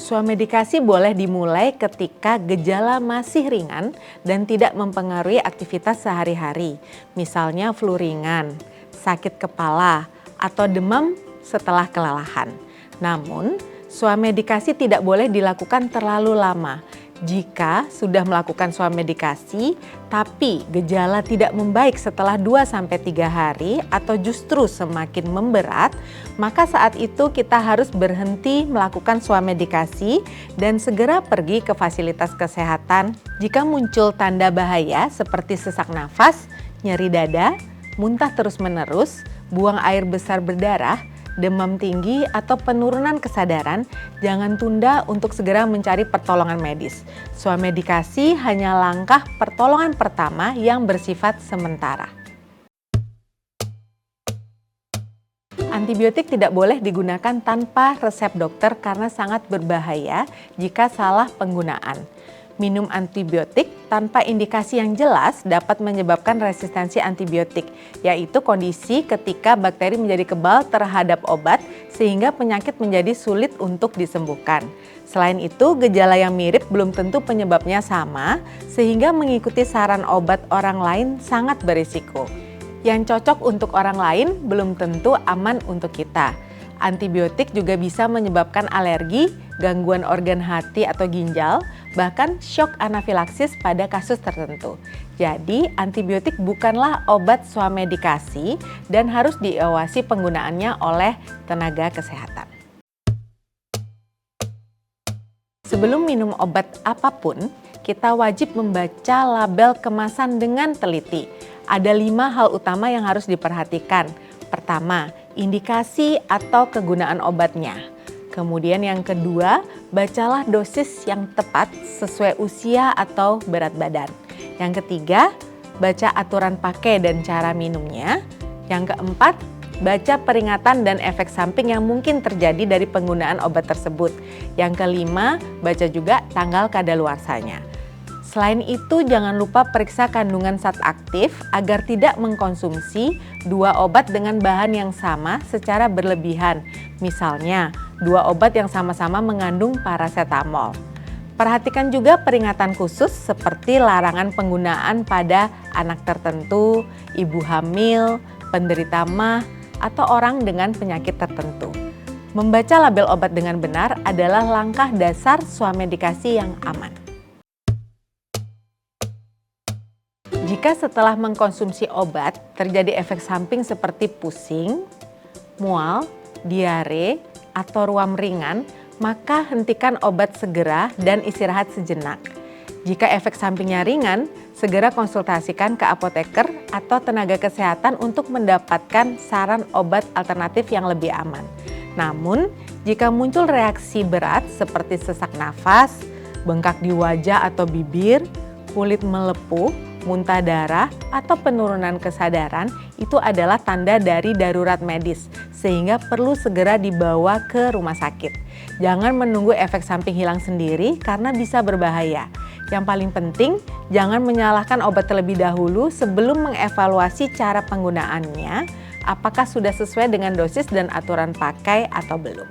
Suamedikasi boleh dimulai ketika gejala masih ringan dan tidak mempengaruhi aktivitas sehari-hari, misalnya flu ringan, sakit kepala, atau demam setelah kelelahan. Namun, suamedikasi tidak boleh dilakukan terlalu lama. Jika sudah melakukan suamedikasi tapi gejala tidak membaik setelah 2-3 hari atau justru semakin memberat, maka saat itu kita harus berhenti melakukan suamedikasi dan segera pergi ke fasilitas kesehatan. Jika muncul tanda bahaya seperti sesak nafas, nyeri dada, muntah terus-menerus, buang air besar berdarah, demam tinggi, atau penurunan kesadaran, jangan tunda untuk segera mencari pertolongan medis. Suamedikasi hanya langkah pertolongan pertama yang bersifat sementara. Antibiotik tidak boleh digunakan tanpa resep dokter karena sangat berbahaya jika salah penggunaan. Minum antibiotik tanpa indikasi yang jelas dapat menyebabkan resistensi antibiotik, yaitu kondisi ketika bakteri menjadi kebal terhadap obat sehingga penyakit menjadi sulit untuk disembuhkan. Selain itu, gejala yang mirip belum tentu penyebabnya sama, sehingga mengikuti saran obat orang lain sangat berisiko. Yang cocok untuk orang lain belum tentu aman untuk kita. Antibiotik juga bisa menyebabkan alergi, gangguan organ hati atau ginjal, bahkan syok anafilaksis pada kasus tertentu. Jadi, antibiotik bukanlah obat suamedikasi dan harus diawasi penggunaannya oleh tenaga kesehatan. Sebelum minum obat apapun, kita wajib membaca label kemasan dengan teliti. Ada 5 hal utama yang harus diperhatikan. Pertama, indikasi atau kegunaan obatnya. Kemudian yang kedua, bacalah dosis yang tepat sesuai usia atau berat badan. Yang ketiga, baca aturan pakai dan cara minumnya. Yang keempat, baca peringatan dan efek samping yang mungkin terjadi dari penggunaan obat tersebut. Yang kelima, baca juga tanggal kadaluarsanya. Selain itu, jangan lupa periksa kandungan zat aktif agar tidak mengkonsumsi 2 obat dengan bahan yang sama secara berlebihan. Misalnya, 2 obat yang sama-sama mengandung parasetamol. Perhatikan juga peringatan khusus seperti larangan penggunaan pada anak tertentu, ibu hamil, penderita MAH, atau orang dengan penyakit tertentu. Membaca label obat dengan benar adalah langkah dasar suamedikasi yang aman. Jika setelah mengkonsumsi obat terjadi efek samping seperti pusing, mual, diare, atau ruam ringan, maka hentikan obat segera dan istirahat sejenak. Jika efek sampingnya ringan, segera konsultasikan ke apoteker atau tenaga kesehatan untuk mendapatkan saran obat alternatif yang lebih aman. Namun, jika muncul reaksi berat seperti sesak nafas, bengkak di wajah atau bibir, kulit melepuh, muntah darah, atau penurunan kesadaran, itu adalah tanda dari darurat medis, sehingga perlu segera dibawa ke rumah sakit. Jangan menunggu efek samping hilang sendiri karena bisa berbahaya. Yang paling penting, jangan menyalahkan obat terlebih dahulu sebelum mengevaluasi cara penggunaannya, apakah sudah sesuai dengan dosis dan aturan pakai atau belum.